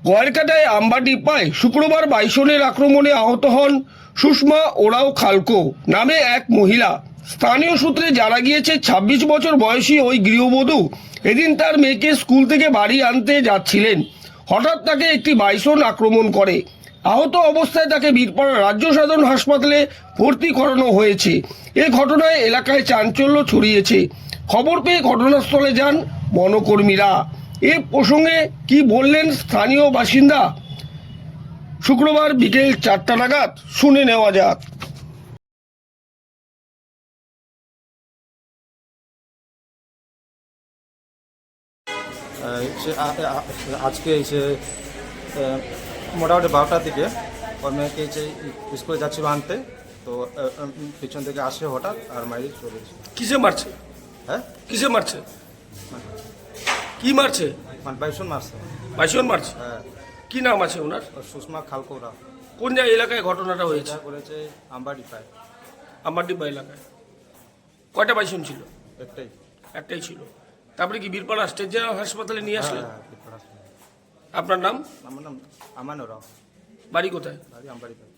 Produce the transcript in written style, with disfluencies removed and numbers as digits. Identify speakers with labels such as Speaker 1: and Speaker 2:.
Speaker 1: গয়েরকাটায় আমবাটিপায় শুক্রবার বাইসনের আক্রমণে আহত হন সুষমা ওরাও খালকো নামে এক মহিলা। স্থানীয় সূত্রে জানা গিয়েছে ২৬ বছর বয়সী ওই গৃহবধূ এদিন তার মেয়েকে স্কুল থেকে বাড়ি আনতে যাচ্ছিলেন। হঠাৎ তাকে একটি বাইসন আক্রমণ করে। আহত অবস্থায় তাকে বীরপাড়া রাজ্য সাধারণ হাসপাতালে ভর্তি করানো হয়েছে। এ ঘটনায় এলাকায় চাঞ্চল্য ছড়িয়েছে। খবর পেয়ে ঘটনাস্থলে যান বনকর্মীরা। এ প্রসঙ্গে কি বললেন স্থানীয় বাসিন্দা, শুক্রবার বিকেল ৪টা নাগাদ শুনে নেওয়া যাক।
Speaker 2: আজকে এসে মোটামুটি 12টার দিকে ওর মেয়েকে এসে স্কুলে যাচ্ছিল আনতে, তো পিছন থেকে আসে হঠাৎ আর মারি চলে গেছে।
Speaker 1: কিসে মারছে?
Speaker 2: হ্যাঁ,
Speaker 1: কিসে মারছে? কি মারছে?
Speaker 2: মানে বাইসন মারছে।
Speaker 1: বাইসন মারছে?
Speaker 2: হ্যাঁ।
Speaker 1: কি নাম আছে ওনার?
Speaker 2: ওর সুষমা খালকোরা।
Speaker 1: কোন এলাকায় ঘটনাটা হয়েছে?
Speaker 2: যা করেছে আমবাড়িপাড়ায়।
Speaker 1: আমবাটিপা এলাকায়। কয়টা বাইসন ছিল?
Speaker 2: একটাই।
Speaker 1: একটাই ছিল। তারপরে কি বীরপাড়া স্টেট জেনারেল হাসপাতালে নিয়ে আসলেন?
Speaker 2: হ্যাঁ,
Speaker 1: আপনার নাম?
Speaker 2: আমার নাম আমানুর রাও।
Speaker 1: বাড়ি কোথায়?
Speaker 2: বাড়ি আমবাড়িপাড়া।